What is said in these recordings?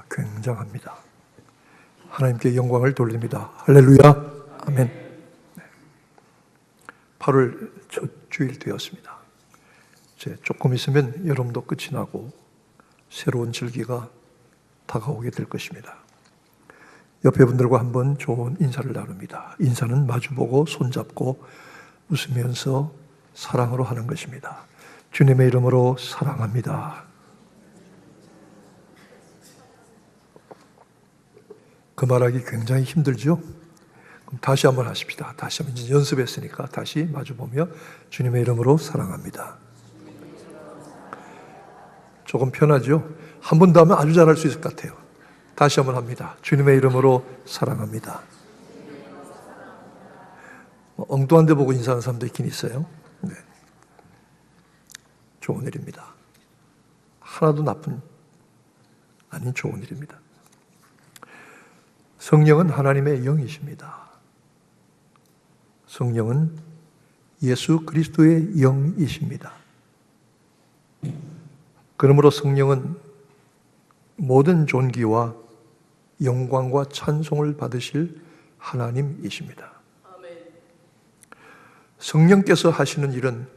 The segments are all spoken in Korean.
굉장합니다. 하나님께 영광을 돌립니다. 할렐루야. 아멘. 8월 첫 주일 되었습니다. 이제 조금 있으면 여름도 끝이 나고 새로운 절기가 다가오게 될 것입니다. 옆에 분들과 한번 좋은 인사를 나눕니다. 인사는 마주보고 손잡고 웃으면서 사랑으로 하는 것입니다. 주님의 이름으로 사랑합니다. 그 말하기 굉장히 힘들죠? 그럼 다시 한번 하십시다. 다시 한번 이제 연습했으니까 다시 마주보며 주님의 이름으로 사랑합니다. 조금 편하죠? 한 번 더 하면 아주 잘할 수 있을 것 같아요. 다시 한번 합니다. 주님의 이름으로 사랑합니다. 엉뚱한 데 보고 인사하는 사람도 있긴 있어요. 네. 좋은 일입니다. 하나도 나쁜 아닌 좋은 일입니다. 성령은 하나님의 영이십니다. 성령은 예수 그리스도의 영이십니다. 그러므로 성령은 모든 존귀와 영광과 찬송을 받으실 하나님이십니다. 성령께서 하시는 일은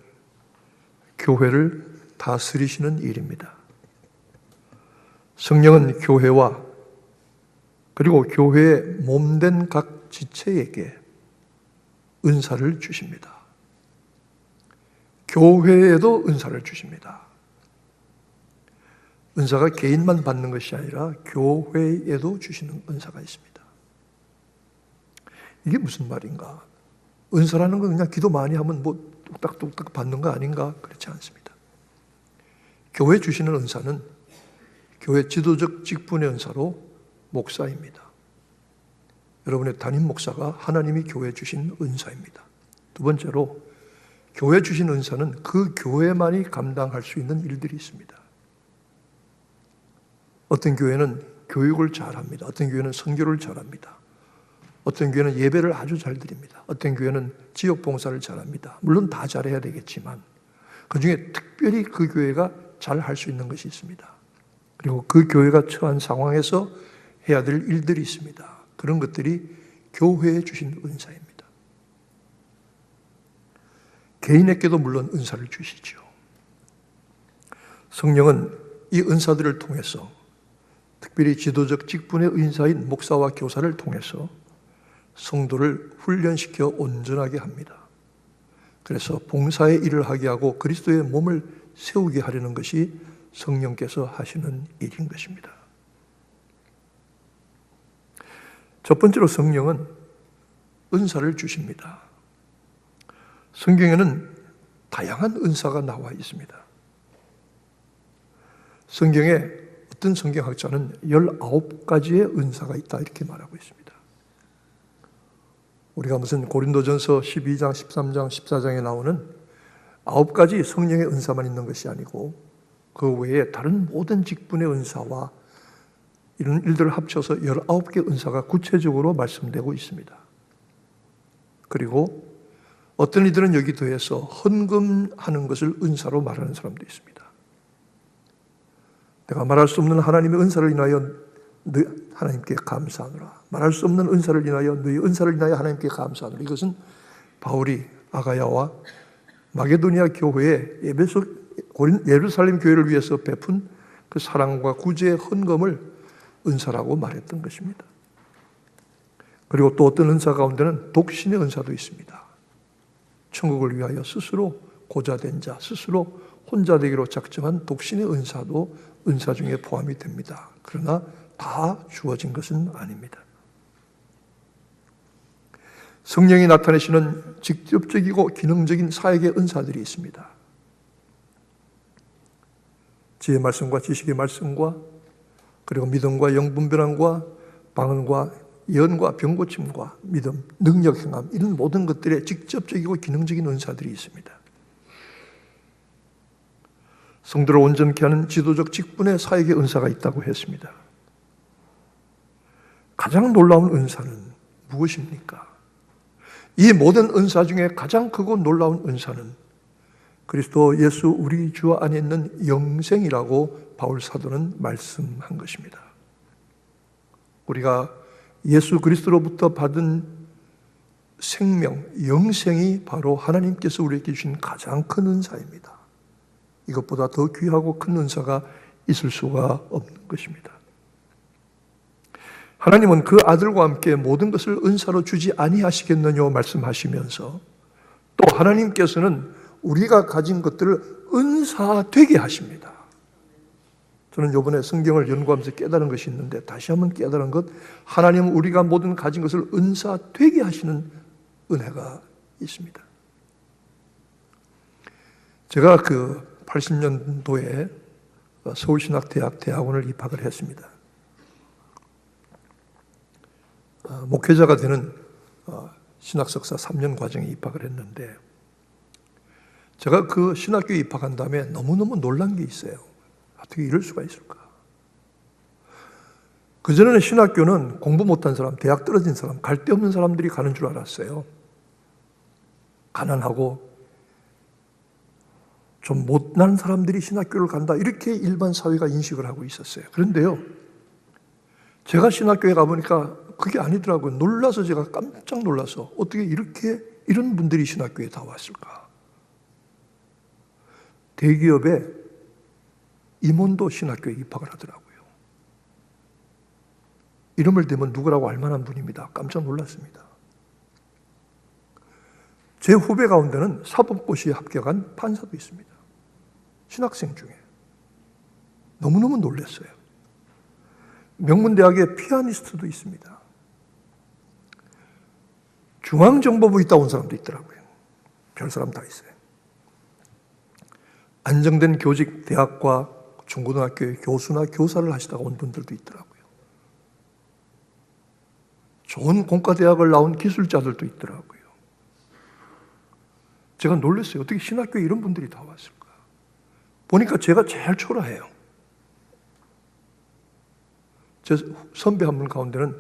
교회를 다스리시는 일입니다. 성령은 교회와 그리고 교회의 몸된 각 지체에게 은사를 주십니다. 교회에도 은사를 주십니다. 은사가 개인만 받는 것이 아니라 교회에도 주시는 은사가 있습니다. 이게 무슨 말인가? 은사라는 건 그냥 기도 많이 하면 뭐 뚝딱뚝딱 받는 거 아닌가? 그렇지 않습니다. 교회 주시는 은사는 교회 지도적 직분의 은사로 목사입니다. 여러분의 담임 목사가 하나님이 교회에 주신 은사입니다. 두 번째로 교회 주신 은사는 그 교회만이 감당할 수 있는 일들이 있습니다. 어떤 교회는 교육을 잘합니다. 어떤 교회는 선교를 잘합니다. 어떤 교회는 예배를 아주 잘 드립니다. 어떤 교회는 지역 봉사를 잘합니다. 물론 다 잘해야 되겠지만 그 중에 특별히 그 교회가 잘 할 수 있는 것이 있습니다. 그리고 그 교회가 처한 상황에서 해야 될 일들이 있습니다. 그런 것들이 교회에 주신 은사입니다. 개인에게도 물론 은사를 주시죠. 성령은 이 은사들을 통해서 특별히 지도적 직분의 은사인 목사와 교사를 통해서 성도를 훈련시켜 온전하게 합니다. 그래서 봉사의 일을 하게 하고 그리스도의 몸을 세우게 하려는 것이 성령께서 하시는 일인 것입니다. 첫 번째로 성령은 은사를 주십니다. 성경에는 다양한 은사가 나와 있습니다. 성경에 어떤 성경학자는 19가지의 은사가 있다 이렇게 말하고 있습니다. 우리가 무슨 고린도전서 12장, 13장, 14장에 나오는 9가지 성령의 은사만 있는 것이 아니고 그 외에 다른 모든 직분의 은사와 이런 일들을 합쳐서 19개 은사가 구체적으로 말씀되고 있습니다. 그리고 어떤 이들은 여기 더해서 헌금하는 것을 은사로 말하는 사람도 있습니다. 내가 말할 수 없는 하나님의 은사를 인하여 너희 하나님께 감사하노라. 말할 수 없는 은사를 인하여 너희 은사를 인하여 하나님께 감사하노라. 이것은 바울이 아가야와 마게도니아 교회에 예루살렘 교회를 위해서 베푼 그 사랑과 구제의 헌금을 은사라고 말했던 것입니다. 그리고 또 어떤 은사 가운데는 독신의 은사도 있습니다. 천국을 위하여 스스로 고자된 자, 스스로 혼자 되기로 작정한 독신의 은사도 은사 중에 포함이 됩니다. 그러나 다 주어진 것은 아닙니다. 성령이 나타내시는 직접적이고 기능적인 사역의 은사들이 있습니다. 지혜의 말씀과 지식의 말씀과 그리고 믿음과 영분별함과 방언과 예언과 병고침과 믿음, 능력 행함 이런 모든 것들의 직접적이고 기능적인 은사들이 있습니다. 성도를 온전케 하는 지도적 직분의 사역의 은사가 있다고 했습니다. 가장 놀라운 은사는 무엇입니까? 이 모든 은사 중에 가장 크고 놀라운 은사는 그리스도 예수 우리 주 안에 있는 영생이라고 바울 사도는 말씀한 것입니다. 우리가 예수 그리스도로부터 받은 생명, 영생이 바로 하나님께서 우리에게 주신 가장 큰 은사입니다. 이것보다 더 귀하고 큰 은사가 있을 수가 없는 것입니다. 하나님은 그 아들과 함께 모든 것을 은사로 주지 아니하시겠느냐 말씀하시면서 또 하나님께서는 우리가 가진 것들을 은사되게 하십니다. 저는 이번에 성경을 연구하면서 깨달은 것이 있는데 다시 한번 깨달은 것, 하나님은 우리가 모든 가진 것을 은사되게 하시는 은혜가 있습니다. 제가 그 80년도에 서울신학대학 대학원을 입학을 했습니다. 목회자가 되는 신학석사 3년 과정에 입학을 했는데 제가 그 신학교에 입학한 다음에 너무너무 놀란 게 있어요. 어떻게 이럴 수가 있을까? 그전에는 신학교는 공부 못한 사람, 대학 떨어진 사람, 갈 데 없는 사람들이 가는 줄 알았어요. 가난하고 좀 못난 사람들이 신학교를 간다, 이렇게 일반 사회가 인식을 하고 있었어요. 그런데요, 제가 신학교에 가보니까 그게 아니더라고요. 놀라서 제가 깜짝 놀라서 어떻게 이런 분들이 신학교에 다 왔을까? 대기업의 임원도 신학교에 입학을 하더라고요. 이름을 대면 누구라고 알만한 분입니다. 깜짝 놀랐습니다. 제 후배 가운데는 사법고시에 합격한 판사도 있습니다. 신학생 중에. 너무너무 놀랐어요. 명문대학의 피아니스트도 있습니다. 중앙정보부 있다 온 사람도 있더라고요. 별 사람 다 있어요. 안정된 교직 대학과 중고등학교의 교수나 교사를 하시다가 온 분들도 있더라고요. 좋은 공과대학을 나온 기술자들도 있더라고요. 제가 놀랐어요. 어떻게 신학교에 이런 분들이 다 왔을까? 보니까 제가 제일 초라해요. 제 선배 한 분 가운데는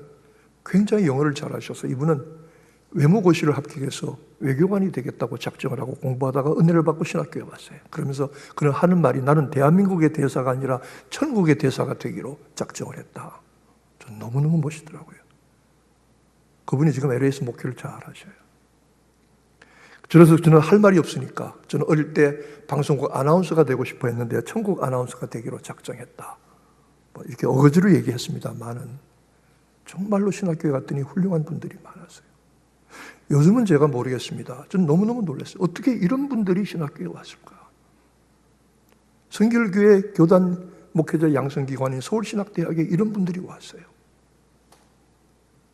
굉장히 영어를 잘하셔서 이분은 외무고시를 합격해서 외교관이 되겠다고 작정을 하고 공부하다가 은혜를 받고 신학교에 왔어요. 그러면서 그는 하는 말이 나는 대한민국의 대사가 아니라 천국의 대사가 되기로 작정을 했다. 전 너무너무 멋있더라고요. 그분이 지금 LA에서 목회를 잘 하셔요. 그래서 저는 할 말이 없으니까 저는 어릴 때 방송국 아나운서가 되고 싶어 했는데 천국 아나운서가 되기로 작정했다. 이렇게 어거지로 얘기했습니다만은 정말로 신학교에 갔더니 훌륭한 분들이 많았어요. 요즘은 제가 모르겠습니다. 저는 너무너무 놀랐어요. 어떻게 이런 분들이 신학교에 왔을까? 성결교회 교단 목회자 양성기관인 서울신학대학에 이런 분들이 왔어요.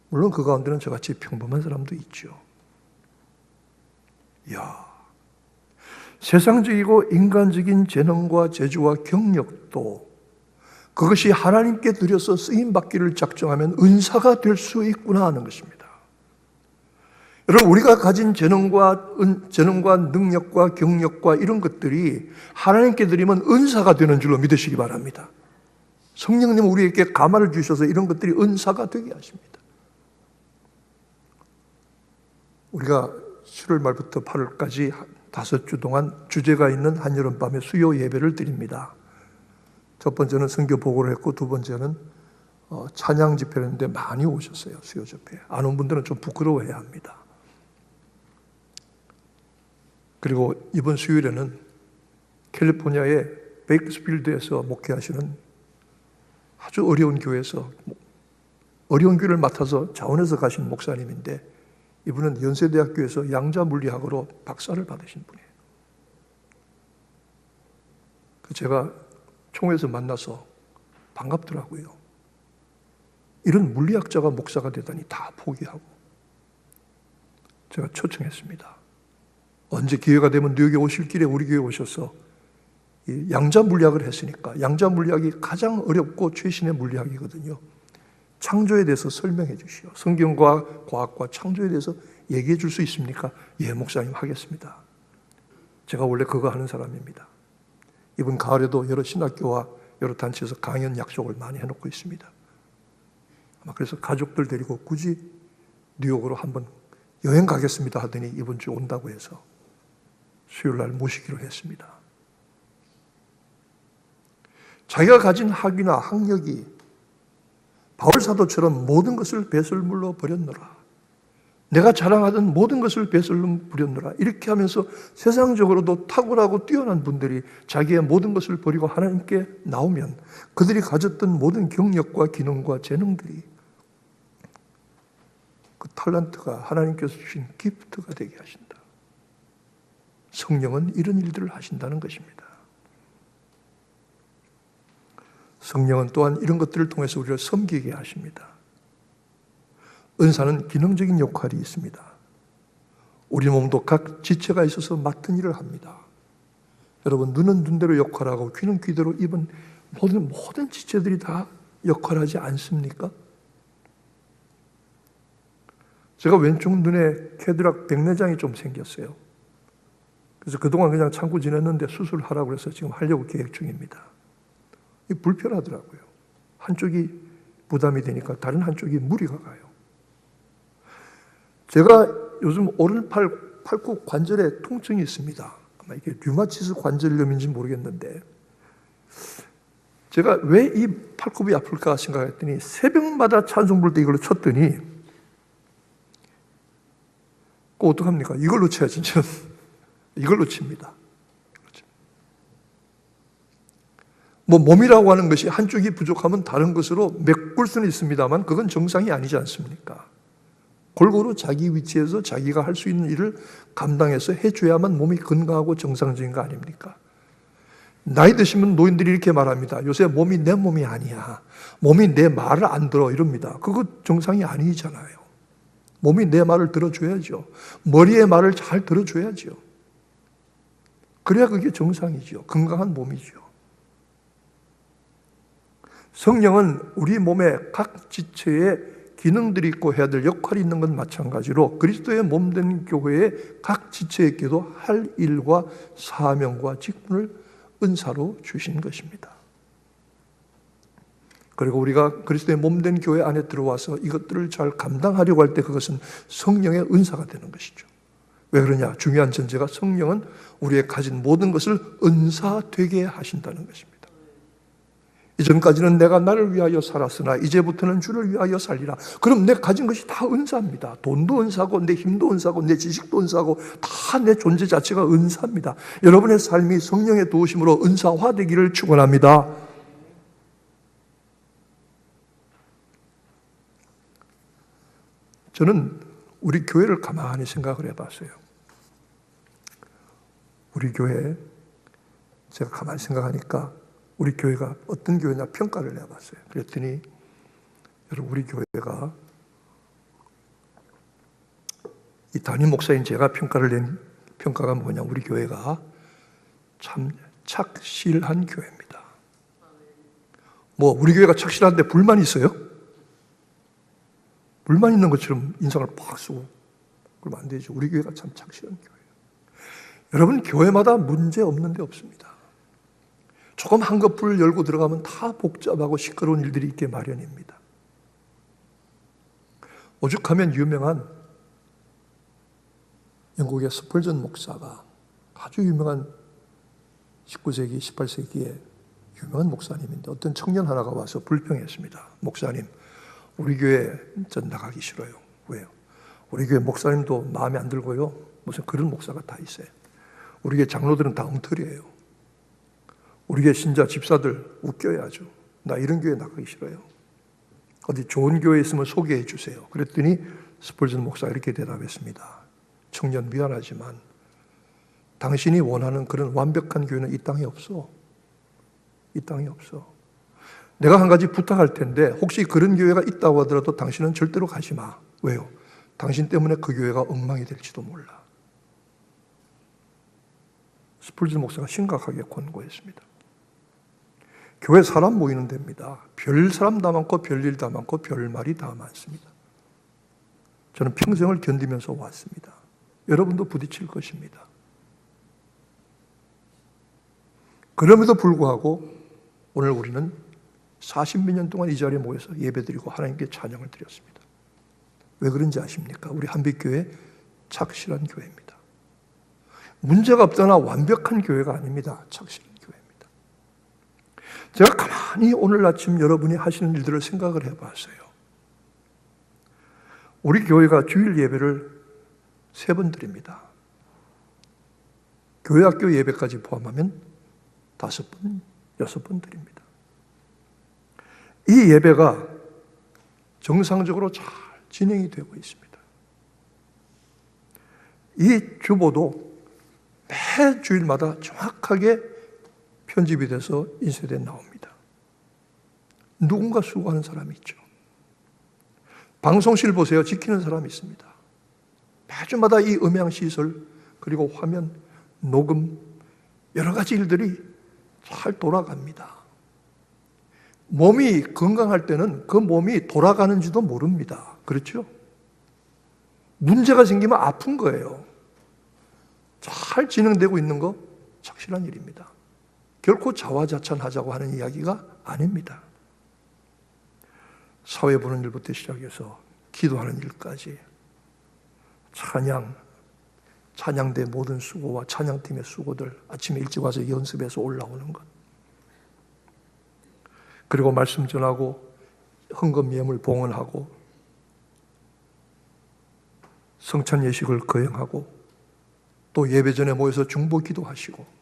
물론 그 가운데는 저같이 평범한 사람도 있죠. 이야, 세상적이고 인간적인 재능과 재주와 경력도 그것이 하나님께 드려서 쓰임받기를 작정하면 은사가 될 수 있구나 하는 것입니다. 여러분, 우리가 가진 재능과 능력과 경력과 이런 것들이 하나님께 드리면 은사가 되는 줄로 믿으시기 바랍니다. 성령님은 우리에게 감화를 주셔서 이런 것들이 은사가 되게 하십니다. 우리가 7월 말부터 8월까지 5주 동안 주제가 있는 한여름밤에 수요 예배를 드립니다. 첫 번째는 선교 보고를 했고 두 번째는 찬양 집회를 했는데 많이 오셨어요. 수요 집회. 안 온 분들은 좀 부끄러워해야 합니다. 그리고 이번 수요일에는 캘리포니아의 베이커스필드에서 목회하시는 아주 어려운 교회에서 어려운 교회를 맡아서 자원해서 가신 목사님인데 이분은 연세대학교에서 양자물리학으로 박사를 받으신 분이에요. 제가 총회에서 만나서 반갑더라고요. 이런 물리학자가 목사가 되다니 다 포기하고 제가 초청했습니다. 언제 기회가 되면 뉴욕에 오실 길에 우리 교회에 오셔서 이 양자물리학을 했으니까 양자물리학이 가장 어렵고 최신의 물리학이거든요. 창조에 대해서 설명해 주시오. 성경과 과학과 창조에 대해서 얘기해 줄 수 있습니까? 예, 목사님 하겠습니다. 제가 원래 그거 하는 사람입니다. 이번 가을에도 여러 신학교와 여러 단체에서 강연 약속을 많이 해놓고 있습니다. 그래서 가족들 데리고 굳이 뉴욕으로 한번 여행 가겠습니다 하더니 이번 주 온다고 해서 수요일 날 모시기로 했습니다. 자기가 가진 학위나 학력이 바울 사도처럼 모든 것을 배설물로 버렸노라. 내가 자랑하던 모든 것을 배설로 버렸노라. 이렇게 하면서 세상적으로도 탁월하고 뛰어난 분들이 자기의 모든 것을 버리고 하나님께 나오면 그들이 가졌던 모든 경력과 기능과 재능들이 그 탤런트가 하나님께서 주신 기프트가 되게 하신다. 성령은 이런 일들을 하신다는 것입니다. 성령은 또한 이런 것들을 통해서 우리를 섬기게 하십니다. 은사는 기능적인 역할이 있습니다. 우리 몸도 각 지체가 있어서 맡은 일을 합니다. 여러분, 눈은 눈대로 역할하고 귀는 귀대로 입은 모든 지체들이 다 역할하지 않습니까? 제가 왼쪽 눈에 캐드락 백내장이 좀 생겼어요. 그래서 그동안 그냥 참고 지냈는데 수술하라고 해서 지금 하려고 계획 중입니다. 이게 불편하더라고요. 한쪽이 부담이 되니까 다른 한쪽이 무리가 가요. 제가 요즘 오른팔 관절에 통증이 있습니다. 아마 이게 류마티스 관절염인지 모르겠는데 제가 왜 이 팔굽이 아플까 생각했더니 새벽마다 찬송 부를 때 이걸로 쳤더니 꼭 어떡합니까? 이걸로 쳐야지. 저는 이걸로 칩니다. 뭐 몸이라고 하는 것이 한쪽이 부족하면 다른 것으로 메꿀 수는 있습니다만 그건 정상이 아니지 않습니까? 골고루 자기 위치에서 자기가 할 수 있는 일을 감당해서 해줘야만 몸이 건강하고 정상적인 거 아닙니까? 나이 드시면 노인들이 이렇게 말합니다. 요새 몸이 내 몸이 아니야. 몸이 내 말을 안 들어 이럽니다. 그거 정상이 아니잖아요. 몸이 내 말을 들어줘야죠. 머리의 말을 잘 들어줘야죠. 그래야 그게 정상이죠. 건강한 몸이죠. 성령은 우리 몸의 각 지체에 기능들이 있고 해야 될 역할이 있는 건 마찬가지로 그리스도의 몸된 교회의 각 지체에게도 할 일과 사명과 직분을 은사로 주신 것입니다. 그리고 우리가 그리스도의 몸된 교회 안에 들어와서 이것들을 잘 감당하려고 할 때 그것은 성령의 은사가 되는 것이죠. 왜 그러냐? 중요한 전제가 성령은 우리의 가진 모든 것을 은사되게 하신다는 것입니다. 이전까지는 내가 나를 위하여 살았으나 이제부터는 주를 위하여 살리라. 그럼 내 가진 것이 다 은사입니다. 돈도 은사고 내 힘도 은사고 내 지식도 은사고 다 내 존재 자체가 은사입니다. 여러분의 삶이 성령의 도우심으로 은사화되기를 축원합니다. 저는 우리 교회를 가만히 생각을 해봤어요. 우리 교회 제가 가만히 생각하니까 우리 교회가 어떤 교회냐 평가를 해봤어요. 그랬더니 여러분 우리 교회가 이 담임 목사인 제가 평가를 낸 평가가 뭐냐, 우리 교회가 참 착실한 교회입니다. 뭐 우리 교회가 착실한데 불만이 있어요? 불만 있는 것처럼 인상을 팍 쓰고 그러면 안 되죠. 우리 교회가 참 착실한 교회예요. 여러분 교회마다 문제 없는 데 없습니다. 조금 한꺼풀 열고 들어가면 다 복잡하고 시끄러운 일들이 있게 마련입니다. 오죽하면 유명한 영국의 스펄전 목사가 아주 유명한 19세기, 18세기의 유명한 목사님인데 어떤 청년 하나가 와서 불평했습니다. 목사님, 우리 교회 전 나가기 싫어요. 왜요? 우리 교회 목사님도 마음에 안 들고요. 무슨 그런 목사가 다 있어요. 우리 교회 장로들은 다 엉터리예요. 우리 교회 신자 집사들 웃겨야죠. 나 이런 교회 나가기 싫어요. 어디 좋은 교회 있으면 소개해 주세요. 그랬더니 스펄전 목사가 이렇게 대답했습니다. 청년 미안하지만 당신이 원하는 그런 완벽한 교회는 이 땅에 없어. 이 땅에 없어. 내가 한 가지 부탁할 텐데 혹시 그런 교회가 있다고 하더라도 당신은 절대로 가지 마. 왜요? 당신 때문에 그 교회가 엉망이 될지도 몰라. 스펄전 목사가 심각하게 권고했습니다. 교회 사람 모이는 데입니다. 별 사람 다 많고 별일 다 많고 별말이 다 많습니다. 저는 평생을 견디면서 왔습니다. 여러분도 부딪힐 것입니다. 그럼에도 불구하고 오늘 우리는 40몇 년 동안 이 자리에 모여서 예배드리고 하나님께 찬양을 드렸습니다. 왜 그런지 아십니까? 우리 한빛교회 착실한 교회입니다. 문제가 없거나 완벽한 교회가 아닙니다. 착실한 교회입니다. 제가 가만히 오늘 아침 여러분이 하시는 일들을 생각을 해봤어요. 우리 교회가 주일 예배를 3번 드립니다. 교회 학교 예배까지 포함하면 5번, 6번 드립니다. 이 예배가 정상적으로 잘 진행이 되고 있습니다. 이 주보도 매 주일마다 정확하게 편집이 돼서 인쇄돼 나옵니다. 누군가 수고하는 사람이 있죠. 방송실 보세요. 지키는 사람이 있습니다. 매주마다 이 음향시설, 그리고 화면, 녹음, 여러 가지 일들이 잘 돌아갑니다. 몸이 건강할 때는 그 몸이 돌아가는지도 모릅니다. 그렇죠? 문제가 생기면 아픈 거예요. 잘 진행되고 있는 거 착실한 일입니다. 결코 자화자찬하자고 하는 이야기가 아닙니다. 사회 보는 일부터 시작해서 기도하는 일까지 찬양대 모든 수고와 찬양팀의 수고들, 아침에 일찍 와서 연습해서 올라오는 것, 그리고 말씀 전하고 헌금 예물 봉헌하고 성찬 예식을 거행하고 또 예배 전에 모여서 중보 기도하시고,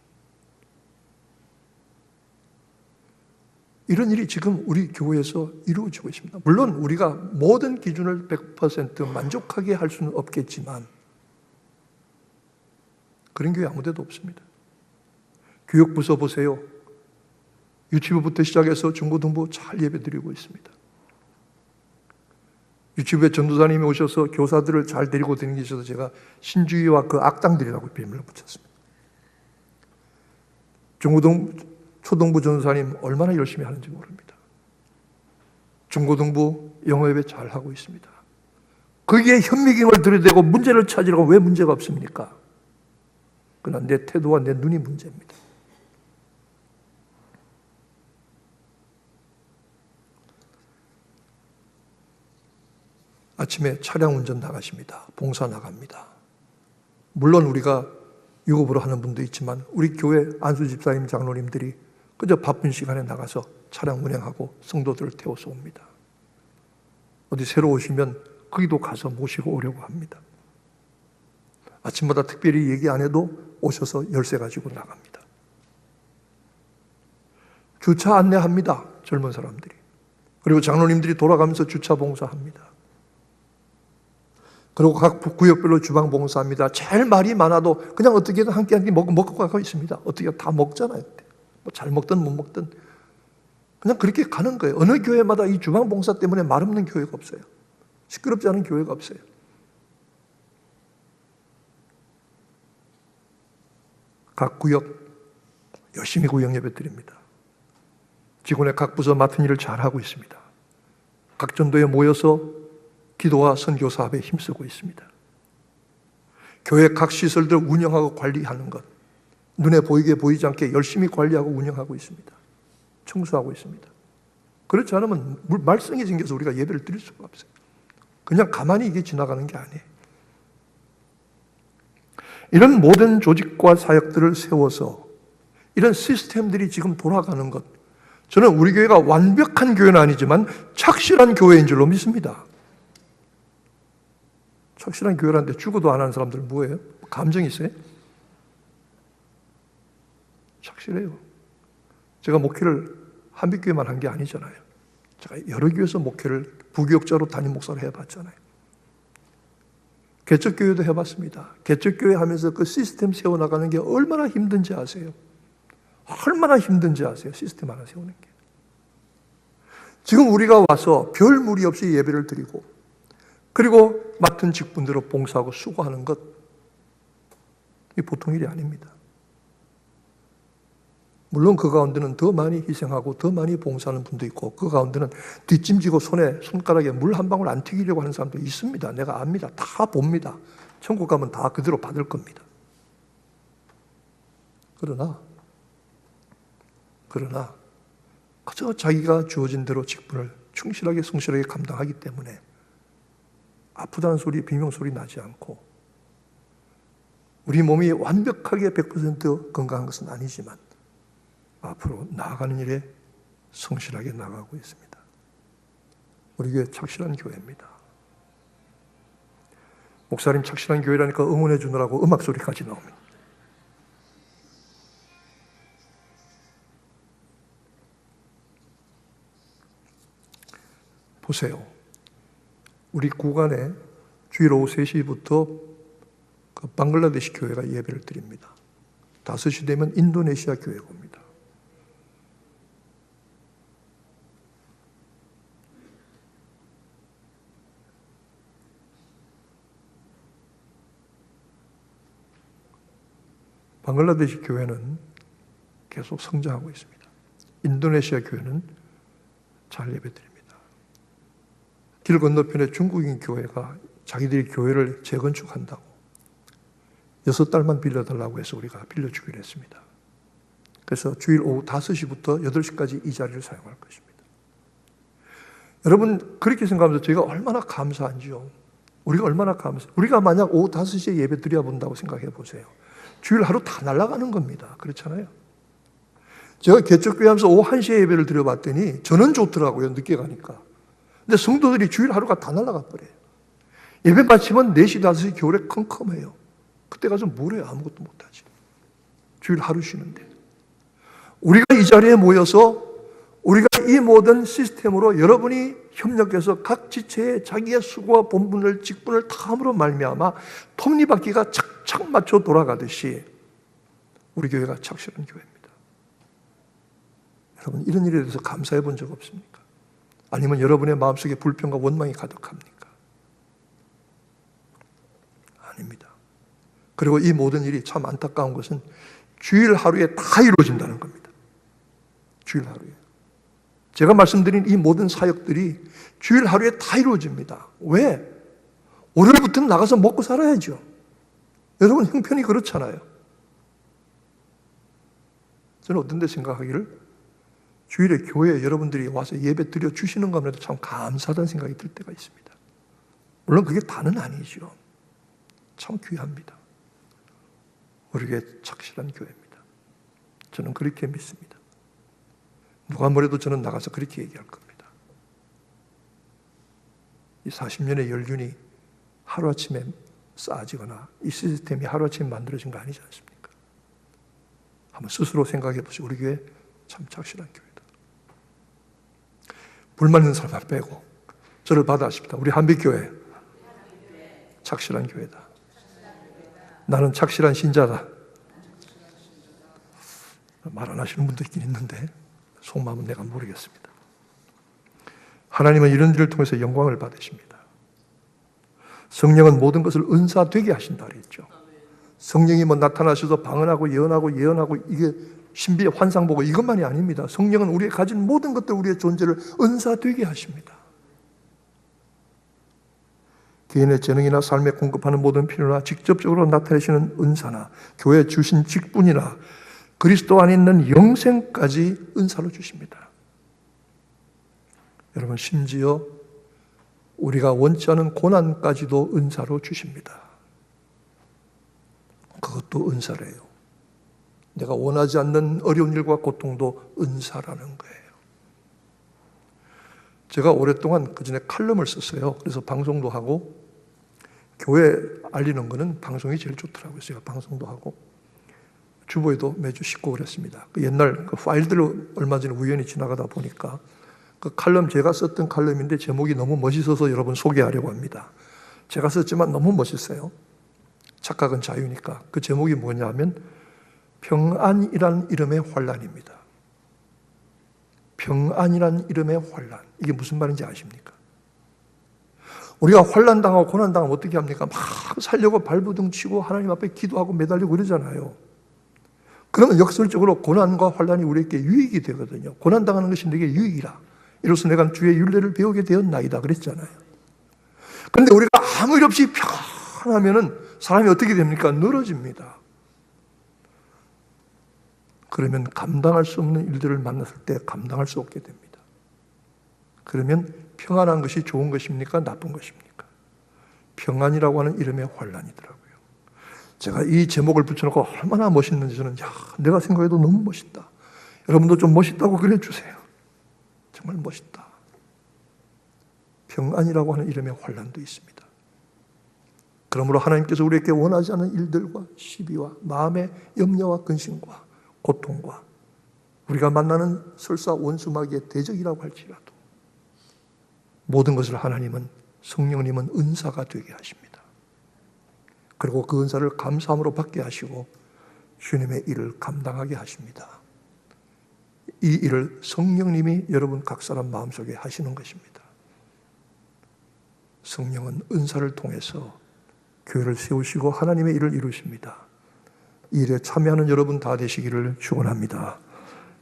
이런 일이 지금 우리 교회에서 이루어지고 있습니다. 물론 우리가 모든 기준을 100% 만족하게 할 수는 없겠지만 그런 교회 아무 데도 없습니다. 교육부서 보세요. 유치부부터 시작해서 중고등부 잘 예배드리고 있습니다. 유치부에 전도사님이 오셔서 교사들을 잘 데리고 다니셔서 제가 신주의와 그 악당들이라고 별명을 붙였습니다. 초등부 전도사님 얼마나 열심히 하는지 모릅니다. 중고등부 영어 예배 잘 하고 있습니다. 거기에 현미경을 들이대고 문제를 찾으려고 왜 문제가 없습니까? 그러나 내 태도와 내 눈이 문제입니다. 아침에 차량 운전 나가십니다. 봉사 나갑니다. 물론 우리가 유급으로 하는 분도 있지만 우리 교회 안수 집사님, 장로님들이 그저 바쁜 시간에 나가서 차량 운행하고 성도들을 태워서 옵니다. 어디 새로 오시면 거기도 가서 모시고 오려고 합니다. 아침마다 특별히 얘기 안 해도 오셔서 열쇠 가지고 나갑니다. 주차 안내합니다. 젊은 사람들이. 그리고 장로님들이 돌아가면서 주차 봉사합니다. 그리고 각 구역별로 주방 봉사합니다. 제일 말이 많아도 그냥 어떻게든 한 끼 한 끼 먹고 가고 있습니다. 어떻게 다 먹잖아요. 뭐 잘 먹든 못 먹든 그냥 그렇게 가는 거예요. 어느 교회마다 이 주방 봉사 때문에 말 없는 교회가 없어요. 시끄럽지 않은 교회가 없어요. 각 구역 열심히 구역 예배 드립니다. 직원의 각 부서 맡은 일을 잘하고 있습니다. 각 전도에 모여서 기도와 선교 사업에 힘쓰고 있습니다. 교회 각 시설들 운영하고 관리하는 것, 눈에 보이게 보이지 않게 열심히 관리하고 운영하고 있습니다. 청소하고 있습니다. 그렇지 않으면 말썽이 생겨서 우리가 예배를 드릴 수가 없어요. 그냥 가만히 이게 지나가는 게 아니에요. 이런 모든 조직과 사역들을 세워서 이런 시스템들이 지금 돌아가는 것, 저는 우리 교회가 완벽한 교회는 아니지만 착실한 교회인 줄로 믿습니다. 착실한 교회라는데 죽어도 안 하는 사람들 뭐예요? 감정이 있어요? 착실해요. 제가 목회를 한빛교회만 한 게 아니잖아요. 제가 여러 교회에서 목회를 부교역자로 담임 목사를 해봤잖아요. 개척교회도 해봤습니다. 개척교회 하면서 그 시스템 세워나가는 게 얼마나 힘든지 아세요? 얼마나 힘든지 아세요? 시스템 하나 세우는 게. 지금 우리가 와서 별 무리 없이 예배를 드리고 그리고 맡은 직분대로 봉사하고 수고하는 것, 이게 보통 일이 아닙니다. 물론 그 가운데는 더 많이 희생하고 더 많이 봉사하는 분도 있고 그 가운데는 뒷짐지고 손가락에 물 한 방울 안 튀기려고 하는 사람도 있습니다. 내가 압니다. 다 봅니다. 천국 가면 다 그대로 받을 겁니다. 그러나 그저 자기가 주어진 대로 직분을 충실하게 성실하게 감당하기 때문에 아프다는 소리, 비명소리 나지 않고 우리 몸이 완벽하게 100% 건강한 것은 아니지만 앞으로 나아가는 일에 성실하게 나가고 있습니다. 우리 교회 착실한 교회입니다. 목사님 착실한 교회라니까 응원해 주느라고 음악 소리까지 나옵니다. 보세요. 우리 구간에 주일 오후 3시부터 그 방글라데시 교회가 예배를 드립니다. 5시 되면 인도네시아 교회가 옵니다. 방글라데시 교회는 계속 성장하고 있습니다. 인도네시아 교회는 잘 예배드립니다. 길 건너편에 중국인 교회가 자기들이 교회를 재건축한다고 6달만 빌려달라고 해서 우리가 빌려주기로 했습니다. 그래서 주일 오후 5시부터 8시까지 이 자리를 사용할 것입니다. 여러분 그렇게 생각하면서 저희가 얼마나 감사한지요. 우리가 얼마나 감사해요. 우리가 만약 오후 5시에 예배 드려 본다고 생각해 보세요. 주일 하루 다 날아가는 겁니다. 그렇잖아요. 제가 개척교회 하면서 오후 1시에 예배를 드려봤더니 저는 좋더라고요. 늦게 가니까. 근데 성도들이 주일 하루가 다 날아가 버려요. 예배 마치면 4시, 5시 겨울에 컴컴해요. 그때 가서 뭘 해요? 아무것도 못하지. 주일 하루 쉬는데. 우리가 이 자리에 모여서 우리가 이 모든 시스템으로 여러분이 협력해서 각 지체에 자기의 수고와 본분을 직분을 다함으로 말미암아 톱니바퀴가 착착 맞춰 돌아가듯이 우리 교회가 착실한 교회입니다. 여러분 이런 일에 대해서 감사해 본 적 없습니까? 아니면 여러분의 마음속에 불평과 원망이 가득합니까? 아닙니다. 그리고 이 모든 일이 참 안타까운 것은 주일 하루에 다 이루어진다는 겁니다. 주일 하루에. 제가 말씀드린 이 모든 사역들이 주일 하루에 다 이루어집니다. 왜? 월요일부터는 나가서 먹고 살아야죠. 여러분 형편이 그렇잖아요. 저는 어떤 데 생각하기를 주일에 교회에 여러분들이 와서 예배 드려 주시는 것만으로도 참 감사하다는 생각이 들 때가 있습니다. 물론 그게 다는 아니죠. 참 귀합니다. 우리 교회 착실한 교회입니다. 저는 그렇게 믿습니다. 누가 뭐래도 저는 나가서 그렇게 얘기할 겁니다. 이 40년의 연륜이 하루아침에 쌓아지거나 이 시스템이 하루아침에 만들어진 거 아니지 않습니까? 한번 스스로 생각해 보시고 우리 교회 참 착실한 교회다. 불만 있는 사람만 빼고 저를 받아십시다. 우리 한빛교회 착실한 교회다. 나는 착실한 신자다. 말 안 하시는 분도 있긴 있는데 속마음은 내가 모르겠습니다. 하나님은 이런 일을 통해서 영광을 받으십니다. 성령은 모든 것을 은사되게 하신다 그랬죠. 성령이 뭐 나타나셔서 방언하고 예언하고 이게 신비의 환상 보고 이것만이 아닙니다. 성령은 우리가 가진 모든 것들 우리의 존재를 은사되게 하십니다. 개인의 재능이나 삶에 공급하는 모든 필요나 직접적으로 나타내시는 은사나 교회에 주신 직분이나 그리스도 안에 있는 영생까지 은사로 주십니다. 여러분 심지어 우리가 원치 않은 고난까지도 은사로 주십니다. 그것도 은사래요. 내가 원하지 않는 어려운 일과 고통도 은사라는 거예요. 제가 오랫동안 그전에 칼럼을 썼어요. 그래서 방송도 하고 교회 알리는 거는 방송이 제일 좋더라고요. 제가 방송도 하고 주보에도 매주 싣고 그랬습니다. 그 옛날 그 파일들을 얼마 전에 우연히 지나가다 보니까 그 칼럼 제가 썼던 칼럼인데 제목이 너무 멋있어서 여러분 소개하려고 합니다. 제가 썼지만 너무 멋있어요. 착각은 자유니까. 그 제목이 뭐냐면 평안이란 이름의 환란입니다. 평안이란 이름의 환란. 이게 무슨 말인지 아십니까? 우리가 환란당하고 고난당하면 어떻게 합니까? 막 살려고 발버둥 치고 하나님 앞에 기도하고 매달리고 그러잖아요. 그러면 역설적으로 고난과 환란이 우리에게 유익이 되거든요. 고난당하는 것이 내게 유익이라. 이로써 내가 주의 율례를 배우게 되었나이다 그랬잖아요. 그런데 우리가 아무 일 없이 편하면은 사람이 어떻게 됩니까? 늘어집니다. 그러면 감당할 수 없는 일들을 만났을 때 감당할 수 없게 됩니다. 그러면 평안한 것이 좋은 것입니까? 나쁜 것입니까? 평안이라고 하는 이름의 환란이더라고요. 제가 이 제목을 붙여놓고 얼마나 멋있는지 저는 내가 생각해도 너무 멋있다. 여러분도 좀 멋있다고 그래주세요. 정말 멋있다. 평안이라고 하는 이름의 환난도 있습니다. 그러므로 하나님께서 우리에게 원하지 않은 일들과 시비와 마음의 염려와 근심과 고통과 우리가 만나는 설사 원수마귀의 대적이라고 할지라도 모든 것을 하나님은, 성령님은 은사가 되게 하십니다. 그리고 그 은사를 감사함으로 받게 하시고 주님의 일을 감당하게 하십니다. 이 일을 성령님이 여러분 각 사람 마음속에 하시는 것입니다. 성령은 은사를 통해서 교회를 세우시고 하나님의 일을 이루십니다. 이 일에 참여하는 여러분 다 되시기를 축원합니다.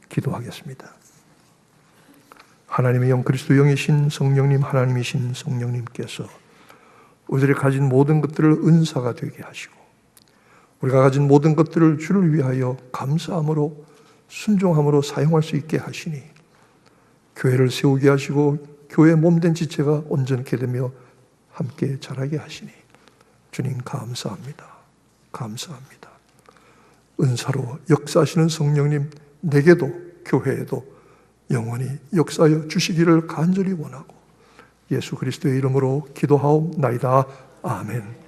기도하겠습니다. 하나님의 영 그리스도 영이신 성령님, 하나님이신 성령님께서 우리들이 가진 모든 것들을 은사가 되게 하시고 우리가 가진 모든 것들을 주를 위하여 감사함으로 순종함으로 사용할 수 있게 하시니 교회를 세우게 하시고 교회의 몸된 지체가 온전케 되며 함께 자라게 하시니 주님 감사합니다. 감사합니다. 은사로 역사하시는 성령님, 내게도 교회에도 영원히 역사하여 주시기를 간절히 원하고 예수 그리스도의 이름으로 기도하옵나이다. 아멘.